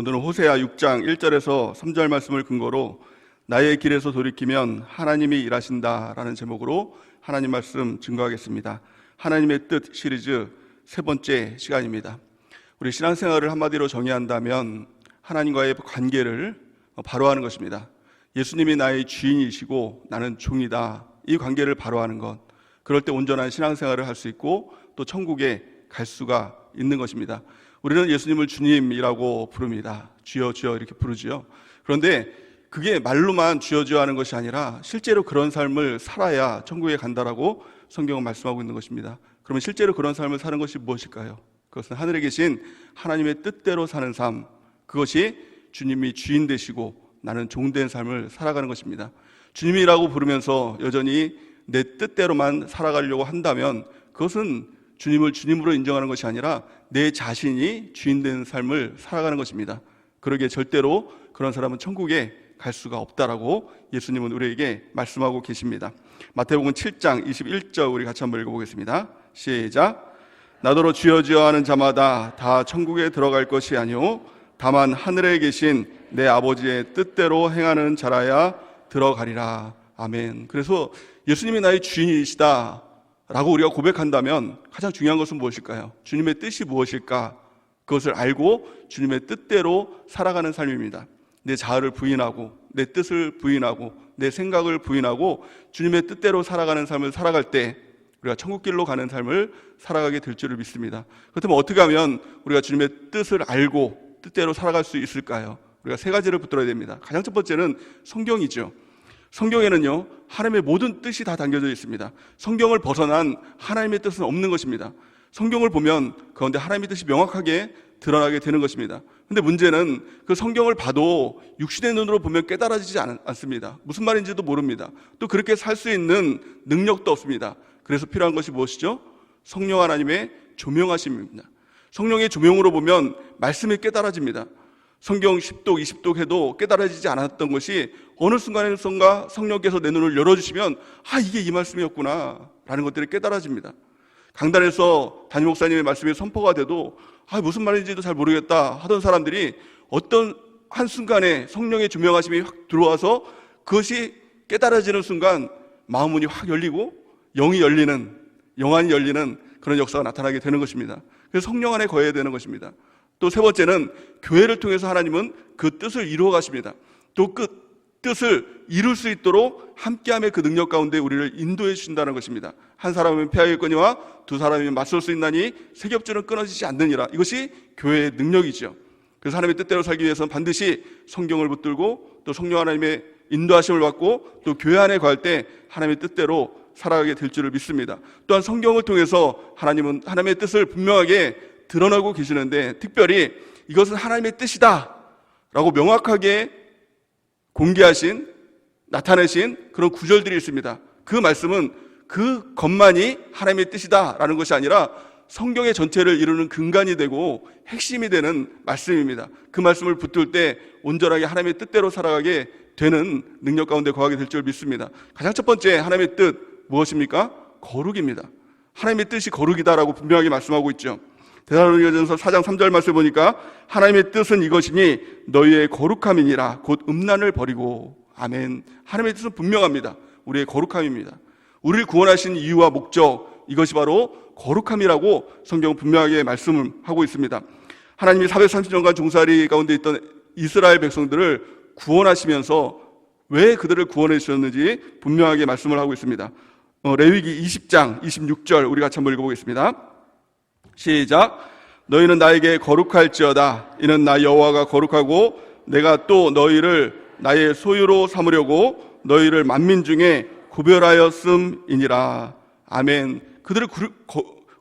오늘은 호세아 6장 1절에서 3절 말씀을 근거로 나의 길에서 돌이키면 하나님이 일하신다라는 제목으로 하나님 말씀 증거하겠습니다. 하나님의 뜻 시리즈 세 번째 시간입니다. 우리 신앙생활을 한마디로 정의한다면 하나님과의 관계를 바로하는 것입니다. 예수님이 나의 주인이시고 나는 종이다. 이 관계를 바로하는 것. 그럴 때 온전한 신앙생활을 할 수 있고 또 천국에 갈 수가 있는 것입니다. 우리는 예수님을 주님이라고 부릅니다. 주여 주여 이렇게 부르지요. 그런데 그게 말로만 주여 주여 하는 것이 아니라 실제로 그런 삶을 살아야 천국에 간다라고 성경은 말씀하고 있는 것입니다. 그러면 실제로 그런 삶을 사는 것이 무엇일까요? 그것은 하늘에 계신 하나님의 뜻대로 사는 삶, 그것이 주님이 주인 되시고 나는 종 된 삶을 살아가는 것입니다. 주님이라고 부르면서 여전히 내 뜻대로만 살아가려고 한다면 그것은 주님을 주님으로 인정하는 것이 아니라 내 자신이 주인 된 삶을 살아가는 것입니다. 그러기에 절대로 그런 사람은 천국에 갈 수가 없다라고 예수님은 우리에게 말씀하고 계십니다. 마태복음 7장 21절 우리 같이 한번 읽어보겠습니다. 시작. 나더러 주여 주여 하는 자마다 다 천국에 들어갈 것이 아니오 다만 하늘에 계신 내 아버지의 뜻대로 행하는 자라야 들어가리라. 아멘. 그래서 예수님이 나의 주인이시다 라고 우리가 고백한다면 가장 중요한 것은 무엇일까요? 주님의 뜻이 무엇일까? 그것을 알고 주님의 뜻대로 살아가는 삶입니다. 내 자아를 부인하고 내 뜻을 부인하고 내 생각을 부인하고 주님의 뜻대로 살아가는 삶을 살아갈 때 우리가 천국길로 가는 삶을 살아가게 될 줄을 믿습니다. 그렇다면 어떻게 하면 우리가 주님의 뜻을 알고 뜻대로 살아갈 수 있을까요? 우리가 세 가지를 붙들어야 됩니다. 가장 첫 번째는 성경이죠. 성경에는요 하나님의 모든 뜻이 다 담겨져 있습니다. 성경을 벗어난 하나님의 뜻은 없는 것입니다. 성경을 보면 그런데 하나님의 뜻이 명확하게 드러나게 되는 것입니다. 그런데 문제는 그 성경을 봐도 육신의 눈으로 보면 깨달아지지 않습니다. 무슨 말인지도 모릅니다. 또 그렇게 살 수 있는 능력도 없습니다. 그래서 필요한 것이 무엇이죠? 성령 하나님의 조명하심입니다. 성령의 조명으로 보면 말씀이 깨달아집니다. 성경 10독, 20독 해도 깨달아지지 않았던 것이 어느 순간에선가 성령께서 내 눈을 열어주시면 이게 이 말씀이었구나 라는 것들이 깨달아집니다. 강단에서 담임 목사님의 말씀이 선포가 돼도 무슨 말인지도 잘 모르겠다 하던 사람들이 어떤 한순간에 성령의 조명하심이 확 들어와서 그것이 깨달아지는 순간 마음 문이 확 열리고 영이 열리는, 영안이 열리는 그런 역사가 나타나게 되는 것입니다. 그래서 성령 안에 거해야 되는 것입니다. 또 세 번째는 교회를 통해서 하나님은 그 뜻을 이루어 가십니다. 또 그 뜻을 이룰 수 있도록 함께함의 그 능력 가운데 우리를 인도해 주신다는 것입니다. 한 사람은 패하겠거니와 두 사람이면 맞설 수 있나니 세 겹줄은 끊어지지 않느니라. 이것이 교회의 능력이죠. 그래서 하나님의 뜻대로 살기 위해서는 반드시 성경을 붙들고 또 성령 하나님의 인도하심을 받고 또 교회 안에 갈 때 하나님의 뜻대로 살아가게 될 줄을 믿습니다. 또한 성경을 통해서 하나님은 하나님의 뜻을 분명하게 드러나고 계시는데 특별히 이것은 하나님의 뜻이다 라고 명확하게 공개하신, 나타내신 그런 구절들이 있습니다. 그 말씀은 그 것만이 하나님의 뜻이다 라는 것이 아니라 성경의 전체를 이루는 근간이 되고 핵심이 되는 말씀입니다. 그 말씀을 붙들 때 온전하게 하나님의 뜻대로 살아가게 되는 능력 가운데 거하게 될 줄 믿습니다. 가장 첫 번째 하나님의 뜻 무엇입니까? 거룩입니다. 하나님의 뜻이 거룩이다라고 분명하게 말씀하고 있죠. 데살로니가전서 4장 3절 말씀을 보니까 하나님의 뜻은 이것이니 너희의 거룩함이니라 곧 음란을 버리고. 아멘. 하나님의 뜻은 분명합니다. 우리의 거룩함입니다. 우리를 구원하신 이유와 목적, 이것이 바로 거룩함이라고 성경은 분명하게 말씀을 하고 있습니다. 하나님이 430년간 종살이 가운데 있던 이스라엘 백성들을 구원하시면서 왜 그들을 구원해 주셨는지 분명하게 말씀을 하고 있습니다. 레위기 20장 26절 우리 같이 한번 읽어보겠습니다. 시작. 너희는 나에게 거룩할지어다. 이는 나 여호와가 거룩하고 내가 또 너희를 나의 소유로 삼으려고 너희를 만민 중에 구별하였음이니라. 아멘. 그들을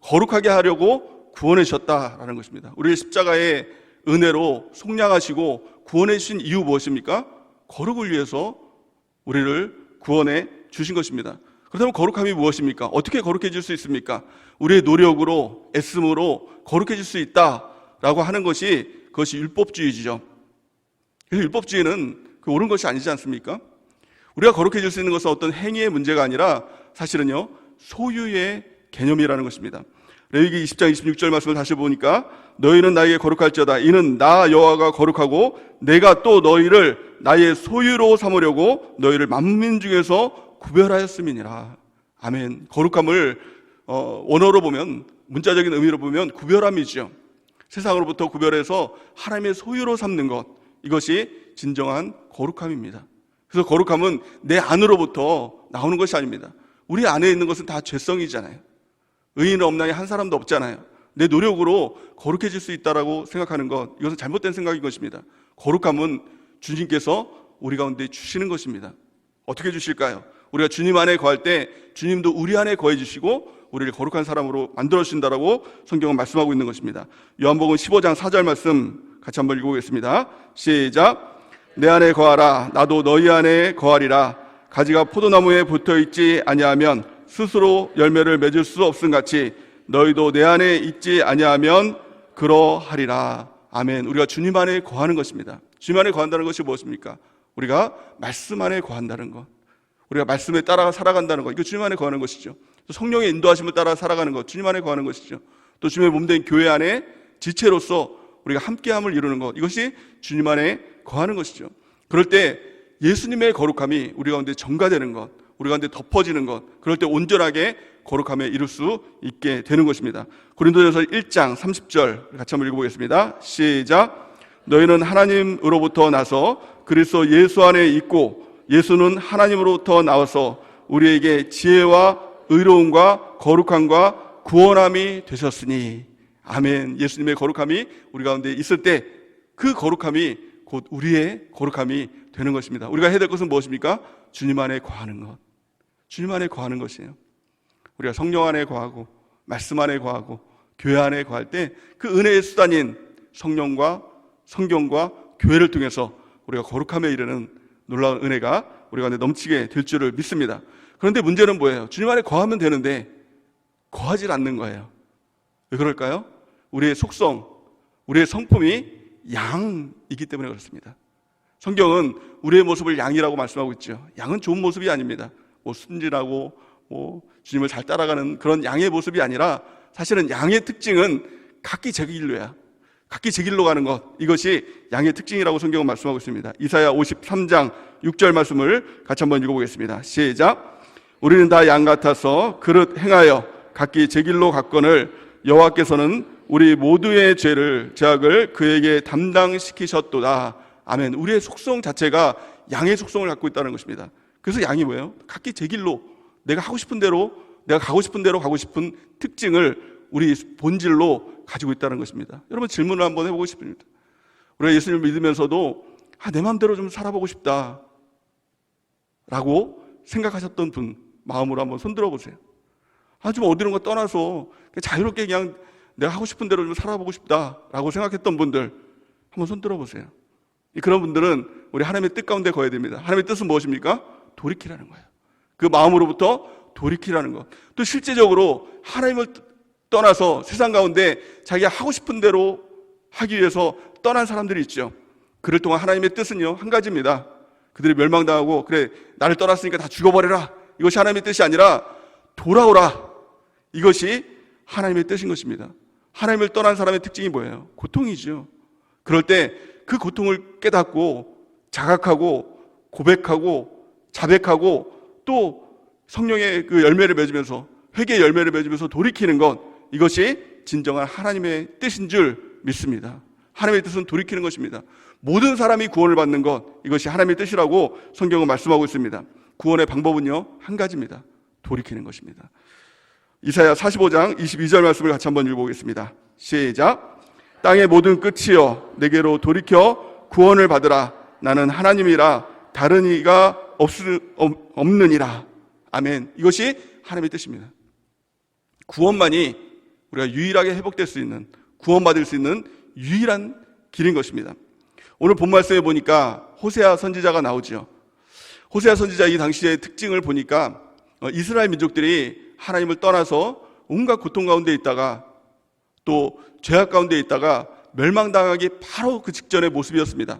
거룩하게 하려고 구원해 주셨다라는 것입니다. 우리의 십자가의 은혜로 속량하시고 구원해 주신 이유 무엇입니까? 거룩을 위해서 우리를 구원해 주신 것입니다. 그렇다면 거룩함이 무엇입니까? 어떻게 거룩해질 수 있습니까? 우리의 노력으로, 애씀으로 거룩해질 수 있다라고 하는 것이 그것이 율법주의죠. 그래서 율법주의는 그 옳은 것이 아니지 않습니까? 우리가 거룩해질 수 있는 것은 어떤 행위의 문제가 아니라 사실은요 소유의 개념이라는 것입니다. 레위기 20장 26절 말씀을 다시 보니까 너희는 나에게 거룩할지어다. 이는 나 여호와가 거룩하고 내가 또 너희를 나의 소유로 삼으려고 너희를 만민 중에서 구별하였음이니라. 아멘. 거룩함을 원어로 보면, 문자적인 의미로 보면 구별함이죠. 세상으로부터 구별해서 하나님의 소유로 삼는 것, 이것이 진정한 거룩함입니다. 그래서 거룩함은 내 안으로부터 나오는 것이 아닙니다. 우리 안에 있는 것은 다 죄성이잖아요. 의인은 없나니 한 사람도 없잖아요. 내 노력으로 거룩해질 수 있다라고 생각하는 것, 이것은 잘못된 생각인 것입니다. 거룩함은 주님께서 우리 가운데 주시는 것입니다. 어떻게 주실까요? 우리가 주님 안에 거할 때 주님도 우리 안에 거해 주시고 우리를 거룩한 사람으로 만들어 주신다라고 성경은 말씀하고 있는 것입니다. 요한복음 15장 4절 말씀 같이 한번 읽어보겠습니다. 시작. 내 안에 거하라. 나도 너희 안에 거하리라. 가지가 포도나무에 붙어있지 아니하면 스스로 열매를 맺을 수 없음 같이 너희도 내 안에 있지 아니하면 그러하리라. 아멘. 우리가 주님 안에 거하는 것입니다. 주님 안에 거한다는 것이 무엇입니까? 우리가 말씀 안에 거한다는 것, 우리가 말씀에 따라 살아간다는 것, 이거 주님 안에 거하는 것이죠. 또 성령의 인도하심을 따라 살아가는 것, 주님 안에 거하는 것이죠. 또 주님의 몸된 교회 안에 지체로서 우리가 함께함을 이루는 것, 이것이 주님 안에 거하는 것이죠. 그럴 때 예수님의 거룩함이 우리 가운데 전가되는 것, 우리 가운데 덮어지는 것, 그럴 때 온전하게 거룩함에 이룰 수 있게 되는 것입니다. 고린도전서 1장 30절 같이 한번 읽어보겠습니다. 시작. 너희는 하나님으로부터 나서 그리스도 예수 안에 있고 예수는 하나님으로부터 나와서 우리에게 지혜와 의로움과 거룩함과 구원함이 되셨으니. 아멘. 예수님의 거룩함이 우리 가운데 있을 때 그 거룩함이 곧 우리의 거룩함이 되는 것입니다. 우리가 해야 될 것은 무엇입니까? 주님 안에 거하는 것, 주님 안에 거하는 것이에요. 우리가 성령 안에 거하고 말씀 안에 거하고 교회 안에 거할 때 그 은혜의 수단인 성령과 성경과 교회를 통해서 우리가 거룩함에 이르는 놀라운 은혜가 우리 가운데 넘치게 될 줄을 믿습니다. 그런데 문제는 뭐예요? 주님 안에 거하면 되는데 거하지 않는 거예요. 왜 그럴까요? 우리의 속성, 우리의 성품이 양이기 때문에 그렇습니다. 성경은 우리의 모습을 양이라고 말씀하고 있죠. 양은 좋은 모습이 아닙니다. 순진하고 주님을 잘 따라가는 그런 양의 모습이 아니라 사실은 양의 특징은 각기 제 길로야. 각기 제 길로 가는 것, 이것이 양의 특징이라고 성경은 말씀하고 있습니다. 이사야 53장 6절 말씀을 같이 한번 읽어보겠습니다. 시작. 우리는 다 양 같아서 그릇 행하여 각기 제 길로 갔거늘 여호와께서는 우리 모두의 죄악을 그에게 담당시키셨도다. 아멘. 우리의 속성 자체가 양의 속성을 갖고 있다는 것입니다. 그래서 양이 뭐예요? 각기 제 길로, 내가 하고 싶은 대로, 내가 가고 싶은 대로 가고 싶은 특징을 우리 본질로 가지고 있다는 것입니다. 여러분, 질문을 한번 해보고 싶습니다. 우리가 예수님을 믿으면서도 내 마음대로 좀 살아보고 싶다 라고 생각하셨던 분 마음으로 한번 손들어 보세요. 좀 어디론가 떠나서 자유롭게 그냥 내가 하고 싶은 대로 좀 살아보고 싶다라고 생각했던 분들 한번 손들어 보세요. 그런 분들은 우리 하나님의 뜻 가운데 거해야 됩니다. 하나님의 뜻은 무엇입니까? 돌이키라는 거예요. 그 마음으로부터 돌이키라는 것. 또 실제적으로 하나님을 떠나서 세상 가운데 자기가 하고 싶은 대로 하기 위해서 떠난 사람들이 있죠. 그럴 동안 하나님의 뜻은요, 한 가지입니다. 그들이 멸망당하고 그래 나를 떠났으니까 다 죽어버려라, 이것이 하나님의 뜻이 아니라 돌아오라, 이것이 하나님의 뜻인 것입니다. 하나님을 떠난 사람의 특징이 뭐예요? 고통이죠. 그럴 때 그 고통을 깨닫고 자각하고 고백하고 자백하고 또 성령의 그 열매를 맺으면서, 회개의 열매를 맺으면서 돌이키는 것, 이것이 진정한 하나님의 뜻인 줄 믿습니다. 하나님의 뜻은 돌이키는 것입니다. 모든 사람이 구원을 받는 것, 이것이 하나님의 뜻이라고 성경은 말씀하고 있습니다. 구원의 방법은요, 한 가지입니다. 돌이키는 것입니다. 이사야 45장 22절 말씀을 같이 한번 읽어보겠습니다. 시작. 땅의 모든 끝이여 내게로 돌이켜 구원을 받으라. 나는 하나님이라 다른 이가 없느니라. 아멘. 이것이 하나님의 뜻입니다. 구원만이 우리가 유일하게 회복될 수 있는, 구원받을 수 있는 유일한 길인 것입니다. 오늘 본 말씀에 보니까 호세아 선지자가 나오죠. 호세아 선지자 이 당시의 특징을 보니까 이스라엘 민족들이 하나님을 떠나서 온갖 고통 가운데 있다가 또 죄악 가운데 있다가 멸망당하기 바로 그 직전의 모습이었습니다.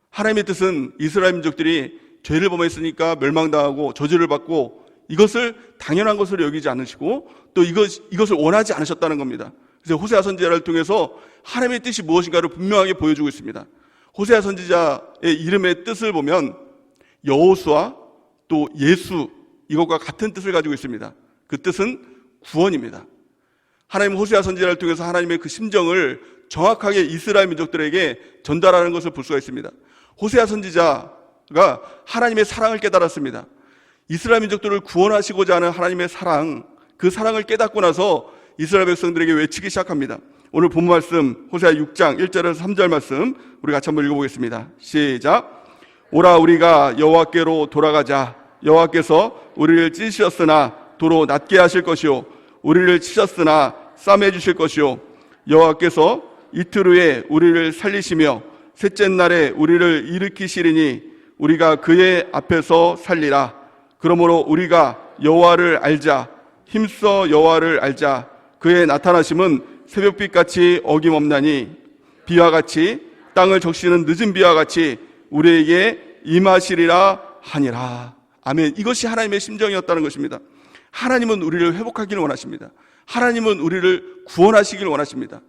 하나님의 뜻은 이스라엘 민족들이 죄를 범했으니까 멸망당하고 저주를 받고 이것을 당연한 것으로 여기지 않으시고 또 이것을 원하지 않으셨다는 겁니다. 그래서 호세아 선지자를 통해서 하나님의 뜻이 무엇인가를 분명하게 보여주고 있습니다. 호세아 선지자의 이름의 뜻을 보면 여호수아 또 예수, 이것과 같은 뜻을 가지고 있습니다. 그 뜻은 구원입니다. 하나님 호세아 선지자를 통해서 하나님의 그 심정을 정확하게 이스라엘 민족들에게 전달하는 것을 볼 수가 있습니다. 호세아 선지자가 하나님의 사랑을 깨달았습니다. 이스라엘 민족들을 구원하시고자 하는 하나님의 사랑, 그 사랑을 깨닫고 나서 이스라엘 백성들에게 외치기 시작합니다. 오늘 본 말씀 호세아 6장 1절에서 3절 말씀 우리 같이 한번 읽어보겠습니다. 시작. 오라 우리가 여호와께로 돌아가자. 여호와께서 우리를 찢으셨으나 도로 낮게 하실 것이요 우리를 치셨으나 싸매 주실 것이요 여호와께서 이틀 후에 우리를 살리시며 셋째 날에 우리를 일으키시리니 우리가 그의 앞에서 살리라. 그러므로 우리가 여호와를 알자. 힘써 여호와를 알자. 그의 나타나심은 새벽빛같이 어김없나니 비와 같이 땅을 적시는 늦은 비와 같이 우리에게 임하시리라 하니라. 아멘. 이것이 하나님의 심정이었다는 것입니다. 하나님은 우리를 회복하기를 원하십니다. 하나님은 우리를 구원하시기를 원하십니다.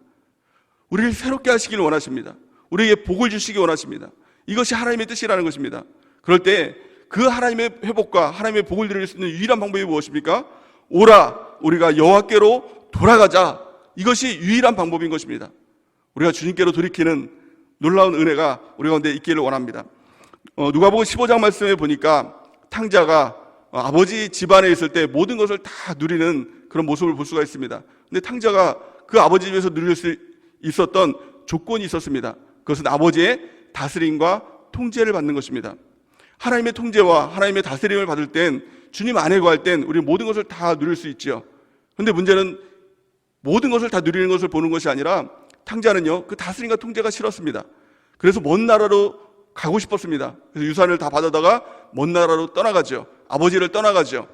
우리를 새롭게 하시기를 원하십니다. 우리에게 복을 주시기 원하십니다. 이것이 하나님의 뜻이라는 것입니다. 그럴 때 그 하나님의 회복과 하나님의 복을 드릴 수 있는 유일한 방법이 무엇입니까? 오라 우리가 여호와께로 돌아가자. 이것이 유일한 방법인 것입니다. 우리가 주님께로 돌이키는 놀라운 은혜가 우리 가운데 있기를 원합니다. 누가복음 15장 말씀에 보니까 탕자가 아버지 집안에 있을 때 모든 것을 다 누리는 그런 모습을 볼 수가 있습니다. 근데 탕자가 그 아버지 집에서 누릴 수 있었던 조건이 있었습니다. 그것은 아버지의 다스림과 통제를 받는 것입니다. 하나님의 통제와 하나님의 다스림을 받을 땐, 주님 안에 거할 땐 우리 모든 것을 다 누릴 수 있지요. 그런데 문제는 모든 것을 다 누리는 것을 보는 것이 아니라 탕자는요, 그 다스림과 통제가 싫었습니다. 그래서 먼 나라로 가고 싶었습니다. 그래서 유산을 다 받아다가 먼 나라로 떠나가죠. 아버지를 떠나가죠.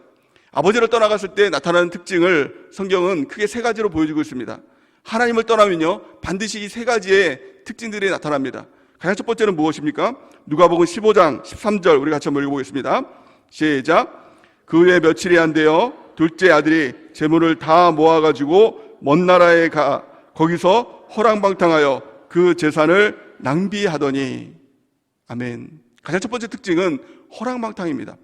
아버지를 떠나갔을 때 나타나는 특징을 성경은 크게 세 가지로 보여주고 있습니다. 하나님을 떠나면요, 반드시 이 세 가지의 특징들이 나타납니다. 가장 첫 번째는 무엇입니까? 누가복음 15장 13절 우리 같이 한번 읽어보겠습니다. 시작. 그 후에 며칠이 안 되어 둘째 아들이 재물을 다 모아가지고 먼 나라에 가 거기서 허랑방탕하여 그 재산을 낭비하더니. 아멘. 가장 첫 번째 특징은 허랑방탕입니다.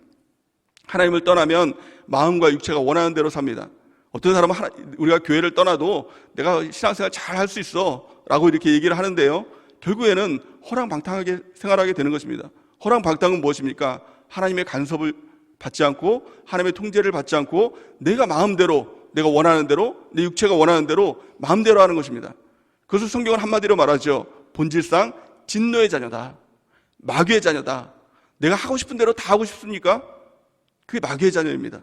하나님을 떠나면 마음과 육체가 원하는 대로 삽니다. 어떤 사람은 우리가 교회를 떠나도 내가 신앙생활 잘 할 수 있어 라고 이렇게 얘기를 하는데요, 결국에는 허랑방탕하게 생활하게 되는 것입니다. 허랑방탕은 무엇입니까? 하나님의 간섭을 받지 않고 하나님의 통제를 받지 않고 내가 마음대로, 내가 원하는 대로, 내 육체가 원하는 대로 마음대로 하는 것입니다. 그것을 성경은 한마디로 말하죠. 본질상 진노의 자녀다, 마귀의 자녀다. 내가 하고 싶은 대로 다 하고 싶습니까? 그게 마귀의 자녀입니다.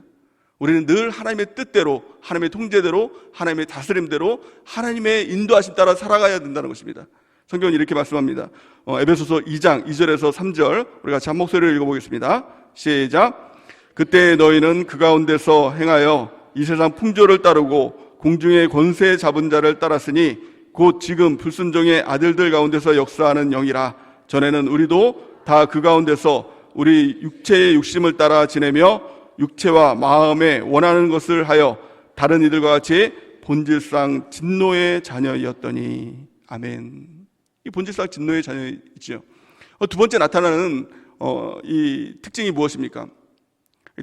우리는 늘 하나님의 뜻대로, 하나님의 통제대로, 하나님의 다스림대로, 하나님의 인도하심 따라 살아가야 된다는 것입니다. 성경은 이렇게 말씀합니다. 에베소서 2장 2절에서 3절 우리 같이 한 목소리를 읽어보겠습니다. 시작. 그때 너희는 그 가운데서 행하여 이 세상 풍조를 따르고 공중의 권세 잡은 자를 따랐으니 곧 지금 불순종의 아들들 가운데서 역사하는 영이라. 전에는 우리도 다 그 가운데서 우리 육체의 욕심을 따라 지내며 육체와 마음에 원하는 것을 하여 다른 이들과 같이 본질상 진노의 자녀였더니. 아멘. 이 본질상 진노의 자녀이죠. 두 번째 나타나는 이 특징이 무엇입니까?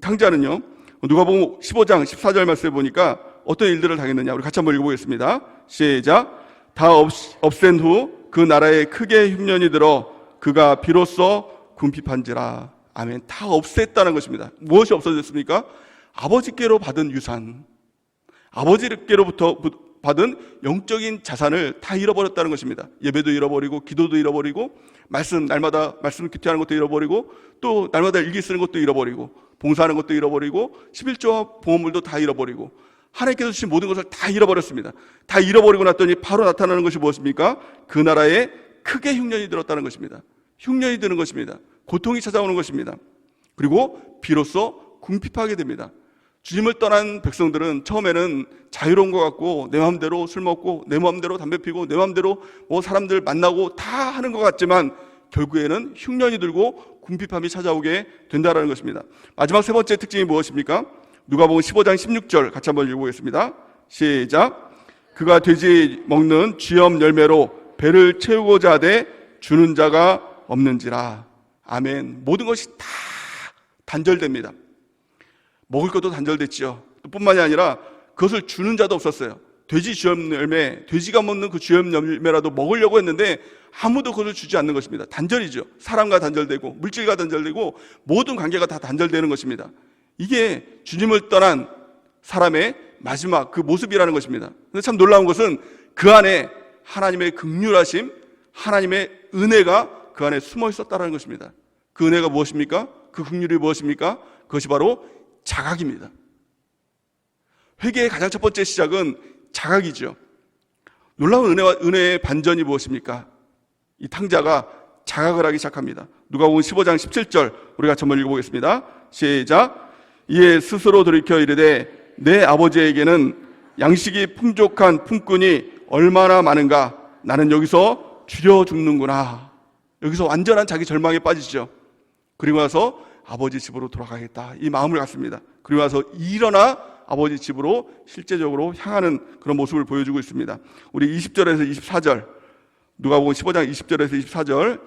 탕자는요, 누가복음 15장 14절 말씀에 보니까 어떤 일들을 당했느냐, 우리 같이 한번 읽어보겠습니다. 시작. 다 없앤 후 그 나라에 크게 흉년이 들어 그가 비로소 궁핍한지라. 아멘. 다 없앴다는 것입니다. 무엇이 없어졌습니까? 아버지께로 받은 유산, 아버지께로부터 받은 영적인 자산을 다 잃어버렸다는 것입니다. 예배도 잃어버리고, 기도도 잃어버리고, 날마다 말씀 큐티하는 것도 잃어버리고, 또 날마다 일기 쓰는 것도 잃어버리고, 봉사하는 것도 잃어버리고, 11조와 보험물도 다 잃어버리고, 하나님께서 주신 모든 것을 다 잃어버렸습니다. 다 잃어버리고 났더니 바로 나타나는 것이 무엇입니까? 그 나라에 크게 흉년이 들었다는 것입니다. 흉년이 드는 것입니다. 고통이 찾아오는 것입니다. 그리고 비로소 궁핍하게 됩니다. 주님을 떠난 백성들은 처음에는 자유로운 것 같고, 내 마음대로 술 먹고, 내 마음대로 담배 피고, 내 마음대로 사람들 만나고 다 하는 것 같지만 결국에는 흉년이 들고 궁핍함이 찾아오게 된다는 것입니다. 마지막 세 번째 특징이 무엇입니까? 누가복음 15장 16절 같이 한번 읽어보겠습니다. 시작. 그가 돼지 먹는 쥐염 열매로 배를 채우고자 하되 주는 자가 없는지라. 아멘. 모든 것이 다 단절됩니다. 먹을 것도 단절됐지요. 뿐만이 아니라 그것을 주는 자도 없었어요. 돼지 쥐염 열매, 돼지가 먹는 그 쥐염 열매라도 먹으려고 했는데 아무도 그것을 주지 않는 것입니다. 단절이죠. 사람과 단절되고 물질과 단절되고 모든 관계가 다 단절되는 것입니다. 이게 주님을 떠난 사람의 마지막 그 모습이라는 것입니다. 근데 참 놀라운 것은 그 안에 하나님의 긍휼하심, 하나님의 은혜가 그 안에 숨어 있었다는 것입니다. 그 은혜가 무엇입니까? 그 긍휼이 무엇입니까? 그것이 바로 자각입니다. 회개의 가장 첫 번째 시작은 자각이죠. 놀라운 은혜의 반전이 무엇입니까? 이 탕자가 자각을 하기 시작합니다. 누가복음 15장 17절 우리 같이 한번 읽어보겠습니다. 시작. 이에 스스로 돌이켜 이르되 내 아버지에게는 양식이 풍족한 품꾼이 얼마나 많은가. 나는 여기서 줄여 죽는구나. 여기서 완전한 자기 절망에 빠지죠. 그리고 나서 아버지 집으로 돌아가겠다 이 마음을 갖습니다. 그리고 나서 일어나 아버지 집으로 실제적으로 향하는 그런 모습을 보여주고 있습니다. 우리 20절에서 24절 누가복음 15장 20절에서 24절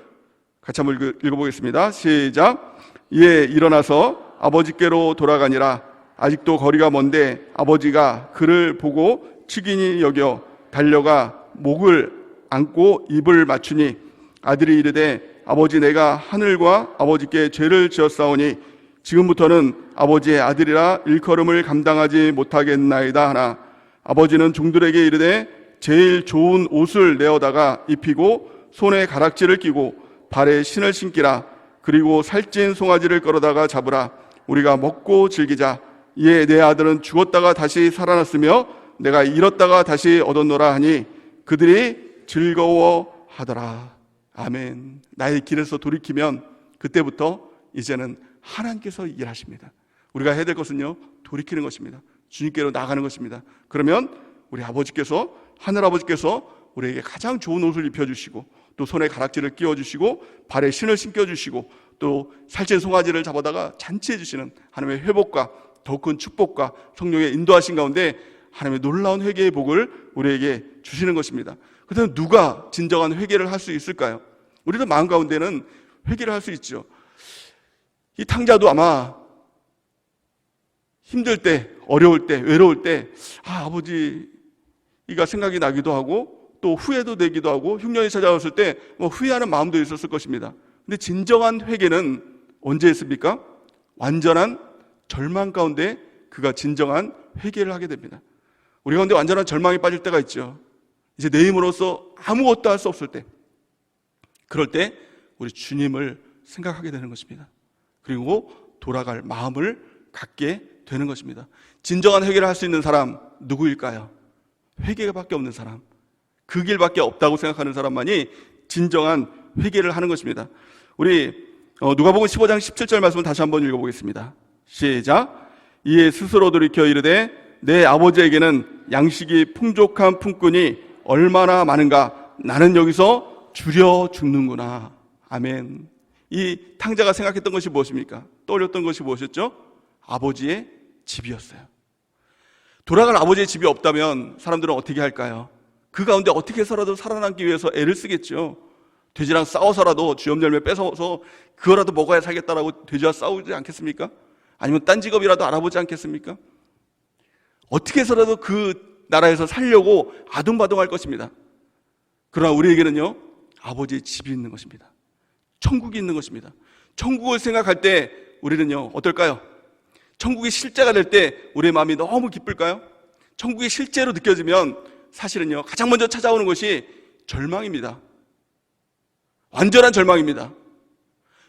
같이 한번 읽어보겠습니다. 시작. 이에 일어나서 아버지께로 돌아가니라. 아직도 거리가 먼데 아버지가 그를 보고 측은히 여겨 달려가 목을 안고 입을 맞추니 아들이 이르되 아버지 내가 하늘과 아버지께 죄를 지었사오니 지금부터는 아버지의 아들이라 일컬음을 감당하지 못하겠나이다 하나 아버지는 종들에게 이르되 제일 좋은 옷을 내어다가 입히고 손에 가락지를 끼고 발에 신을 신기라. 그리고 살찐 송아지를 끌어다가 잡으라. 우리가 먹고 즐기자. 이에 내 아들은 죽었다가 다시 살아났으며 내가 잃었다가 다시 얻었노라 하니 그들이 즐거워하더라. 아멘. 나의 길에서 돌이키면 그때부터 이제는 하나님께서 일하십니다. 우리가 해야 될 것은요, 돌이키는 것입니다. 주님께로 나가는 것입니다. 그러면 우리 아버지께서, 하늘아버지께서 우리에게 가장 좋은 옷을 입혀주시고 또 손에 가락지를 끼워주시고 발에 신을 신겨주시고 또 살찐 송아지를 잡아다가 잔치해주시는 하나님의 회복과 더 큰 축복과 성령의 인도하신 가운데 하나님의 놀라운 회개의 복을 우리에게 주시는 것입니다. 그렇다면 누가 진정한 회개를 할 수 있을까요? 우리도 마음 가운데는 회개를 할 수 있죠. 이 탕자도 아마 힘들 때, 어려울 때, 외로울 때 아버지가 생각이 나기도 하고 또 후회도 되기도 하고 흉년이 찾아왔을 때 후회하는 마음도 있었을 것입니다. 근데 진정한 회개는 언제 했습니까? 완전한 절망 가운데 그가 진정한 회개를 하게 됩니다. 우리 가운데 완전한 절망에 빠질 때가 있죠. 이제 내 힘으로서 아무것도 할 수 없을 때, 그럴 때 우리 주님을 생각하게 되는 것입니다. 그리고 돌아갈 마음을 갖게 되는 것입니다. 진정한 회개를 할 수 있는 사람 누구일까요? 회개밖에 없는 사람, 그 길밖에 없다고 생각하는 사람만이 진정한 회개를 하는 것입니다. 우리 누가복음 15장 17절 말씀을 다시 한번 읽어보겠습니다. 시작. 이에 스스로 돌이켜 이르되 내 아버지에게는 양식이 풍족한 품꾼이 얼마나 많은가. 나는 여기서 줄여 죽는구나. 아멘. 이 탕자가 생각했던 것이 무엇입니까? 떠올렸던 것이 무엇이었죠? 아버지의 집이었어요. 돌아갈 아버지의 집이 없다면 사람들은 어떻게 할까요? 그 가운데 어떻게 해서라도 살아남기 위해서 애를 쓰겠죠. 돼지랑 싸워서라도 쥐염 열매 뺏어서 그거라도 먹어야 살겠다라고 돼지와 싸우지 않겠습니까? 아니면 딴 직업이라도 알아보지 않겠습니까? 어떻게 해서라도 그 나라에서 살려고 아둥바둥할 것입니다. 그러나 우리에게는요, 아버지의 집이 있는 것입니다. 천국이 있는 것입니다. 천국을 생각할 때 우리는요, 어떨까요? 천국이 실제가 될 때 우리의 마음이 너무 기쁠까요? 천국이 실제로 느껴지면 사실은요, 가장 먼저 찾아오는 것이 절망입니다. 완전한 절망입니다.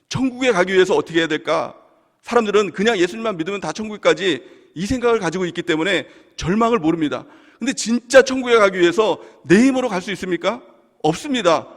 천국에 가기 위해서 어떻게 해야 될까? 사람들은 그냥 예수님만 믿으면 다 천국까지 이 생각을 가지고 있기 때문에 절망을 모릅니다. 근데 진짜 천국에 가기 위해서 내 힘으로 갈 수 있습니까? 없습니다.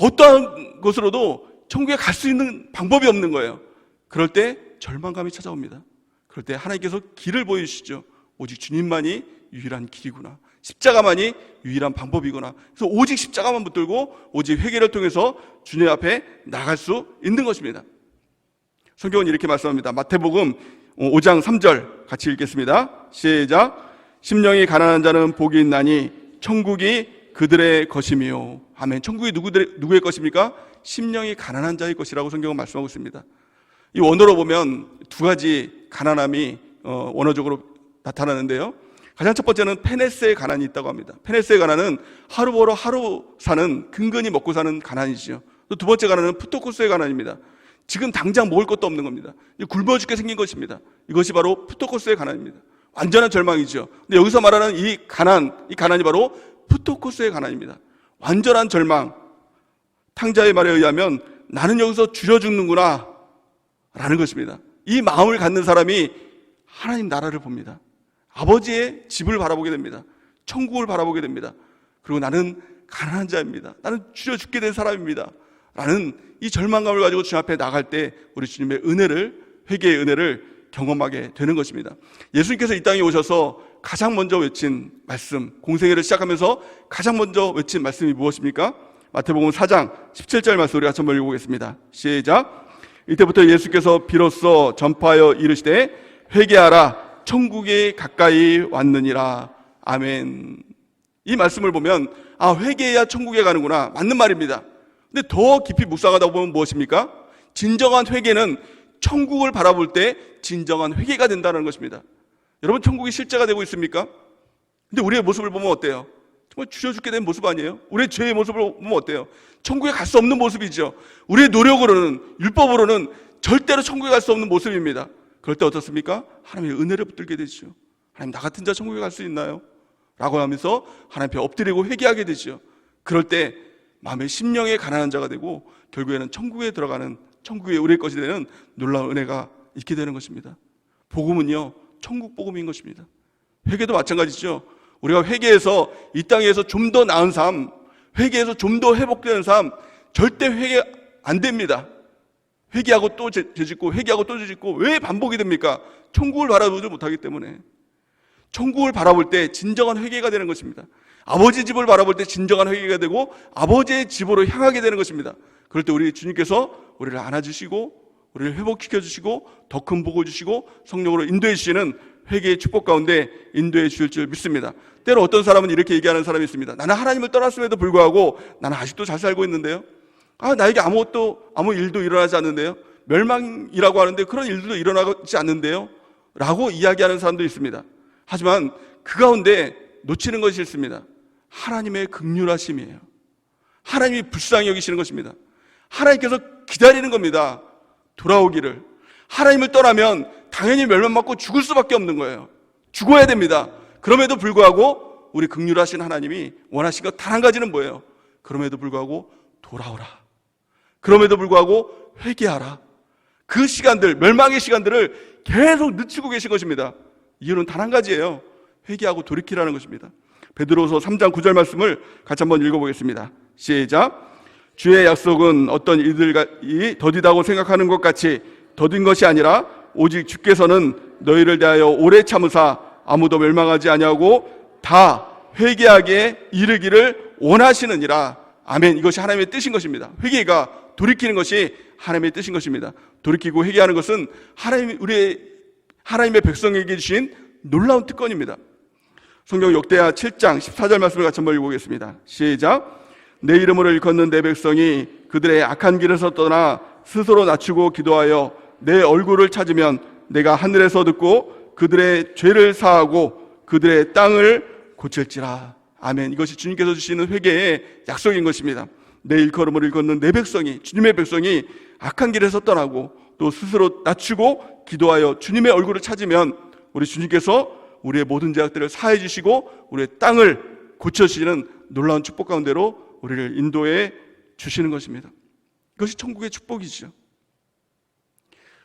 어떠한 것으로도 천국에 갈 수 있는 방법이 없는 거예요. 그럴 때 절망감이 찾아옵니다. 그럴 때 하나님께서 길을 보여주시죠. 오직 주님만이 유일한 길이구나. 십자가만이 유일한 방법이구나. 그래서 오직 십자가만 붙들고 오직 회개를 통해서 주님 앞에 나갈 수 있는 것입니다. 성경은 이렇게 말씀합니다. 마태복음 5장 3절 같이 읽겠습니다. 시작. 심령이 가난한 자는 복이 있나니 천국이 그들의 것이며. 아멘. 천국이 누구의 것입니까? 심령이 가난한 자의 것이라고 성경은 말씀하고 있습니다. 이 원어로 보면 두 가지 가난함이 원어적으로 나타나는데요. 가장 첫 번째는 페네스의 가난이 있다고 합니다. 페네스의 가난은 하루 벌어 하루 사는, 근근히 먹고 사는 가난이지요. 또 두 번째 가난은 푸토코스의 가난입니다. 지금 당장 먹을 것도 없는 겁니다. 굶어 죽게 생긴 것입니다. 이것이 바로 푸토코스의 가난입니다. 완전한 절망이죠. 근데 여기서 말하는 이 가난이 바로 푸토코스의 가난입니다. 완전한 절망. 탕자의 말에 의하면 나는 여기서 줄여 죽는구나 라는 것입니다. 이 마음을 갖는 사람이 하나님 나라를 봅니다. 아버지의 집을 바라보게 됩니다. 천국을 바라보게 됩니다. 그리고 나는 가난한 자입니다. 나는 줄여 죽게 된 사람입니다. 라는 이 절망감을 가지고 주님 앞에 나갈 때 우리 주님의 은혜를, 회개의 은혜를 경험하게 되는 것입니다. 예수님께서 이 땅에 오셔서 가장 먼저 외친 말씀, 공생애를 시작하면서 가장 먼저 외친 말씀이 무엇입니까? 마태복음 4장 17절 말씀 우리 같이 한번 읽어보겠습니다. 시작. 이때부터 예수께서 비로소 전파하여 이르시되 회개하라 천국이 가까이 왔느니라. 아멘. 이 말씀을 보면 회개해야 천국에 가는구나, 맞는 말입니다. 근데 더 깊이 묵상하다 보면 무엇입니까? 진정한 회개는 천국을 바라볼 때 진정한 회개가 된다는 것입니다. 여러분, 천국이 실제가 되고 있습니까? 근데 우리의 모습을 보면 어때요? 정말 줄여 죽게 된 모습 아니에요? 우리의 죄의 모습을 보면 어때요? 천국에 갈 수 없는 모습이죠. 우리의 노력으로는, 율법으로는 절대로 천국에 갈 수 없는 모습입니다. 그럴 때 어떻습니까? 하나님의 은혜를 붙들게 되죠. 하나님, 나 같은 자 천국에 갈 수 있나요? 라고 하면서 하나님 앞에 엎드리고 회개하게 되죠. 그럴 때 마음의 심령에 가난한 자가 되고 결국에는 천국에 들어가는, 천국의 우리의 것이 되는 놀라운 은혜가 있게 되는 것입니다. 복음은요, 천국 복음인 것입니다. 회개도 마찬가지죠. 우리가 회개해서 이 땅에서 좀 더 나은 삶, 회개해서 좀 더 회복되는 삶, 절대 회개 안 됩니다. 회개하고 또 죄짓고 회개하고 또 죄짓고 왜 반복이 됩니까? 천국을 바라보지 못하기 때문에. 천국을 바라볼 때 진정한 회개가 되는 것입니다. 아버지 집을 바라볼 때 진정한 회개가 되고 아버지의 집으로 향하게 되는 것입니다. 그럴 때 우리 주님께서 우리를 안아주시고 우리를 회복시켜 주시고 더 큰 복을 주시고 성령으로 인도해 주시는 회개의 축복 가운데 인도해 주실 줄 믿습니다. 때로 어떤 사람은 이렇게 얘기하는 사람이 있습니다. 나는 하나님을 떠났음에도 불구하고 나는 아직도 잘 살고 있는데요. 나에게 아무 일도 일어나지 않는데요. 멸망이라고 하는데 그런 일들도 일어나지 않는데요. 라고 이야기하는 사람도 있습니다. 하지만 그 가운데 놓치는 것이 있습니다. 하나님의 긍휼하심이에요. 하나님이 불쌍히 여기시는 것입니다. 하나님께서 기다리는 겁니다. 돌아오기를. 하나님을 떠나면 당연히 멸망받고 죽을 수밖에 없는 거예요. 죽어야 됩니다. 그럼에도 불구하고 우리 긍휼하신 하나님이 원하신 것 단 한 가지는 뭐예요? 그럼에도 불구하고 돌아오라. 그럼에도 불구하고 회개하라. 그 시간들, 멸망의 시간들을 계속 늦추고 계신 것입니다. 이유는 단 한 가지예요. 회개하고 돌이키라는 것입니다. 베드로서 3장 9절 말씀을 같이 한번 읽어보겠습니다. 시작. 주의 약속은 어떤 이들이 더디다고 생각하는 것 같이 더딘 것이 아니라 오직 주께서는 너희를 대하여 오래 참으사 아무도 멸망하지 아니하고 다 회개하게 이르기를 원하시느니라. 아멘. 이것이 하나님의 뜻인 것입니다. 회개가 돌이키는 것이 하나님의 뜻인 것입니다. 돌이키고 회개하는 것은 하나님의 백성에게 주신 놀라운 특권입니다. 성경 역대하 7장 14절 말씀을 같이 한번 읽어보겠습니다. 시작. 내 이름으로 일컫는 내 백성이 그들의 악한 길에서 떠나 스스로 낮추고 기도하여 내 얼굴을 찾으면 내가 하늘에서 듣고 그들의 죄를 사하고 그들의 땅을 고칠지라. 아멘. 이것이 주님께서 주시는 회개의 약속인 것입니다. 내 일컬음을 일컫는 내 백성이, 주님의 백성이 악한 길에서 떠나고 또 스스로 낮추고 기도하여 주님의 얼굴을 찾으면 우리 주님께서 우리의 모든 죄악들을 사해 주시고 우리의 땅을 고쳐주시는 놀라운 축복 가운데로 우리를 인도해 주시는 것입니다. 이것이 천국의 축복이죠.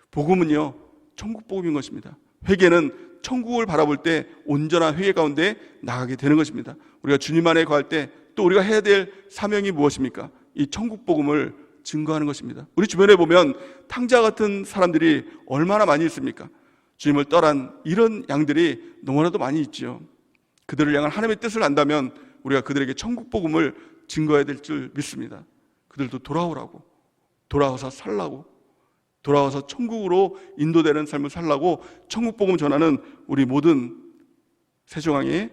복음은요, 천국 복음인 것입니다. 회개는 천국을 바라볼 때 온전한 회개 가운데 나가게 되는 것입니다. 우리가 주님 안에 거할 때 또 우리가 해야 될 사명이 무엇입니까? 이 천국 복음을 증거하는 것입니다. 우리 주변에 보면 탕자 같은 사람들이 얼마나 많이 있습니까? 주님을 떠난 이런 양들이 너무나도 많이 있지요. 그들을 향한 하나님의 뜻을 안다면 우리가 그들에게 천국 복음을 증거해야 될 줄 믿습니다. 그들도 돌아오라고, 돌아와서 살라고, 돌아와서 천국으로 인도되는 삶을 살라고 천국 복음 전하는 우리 모든 세종왕의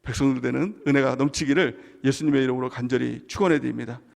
백성들 되는 은혜가 넘치기를 예수님의 이름으로 간절히 축원해 드립니다.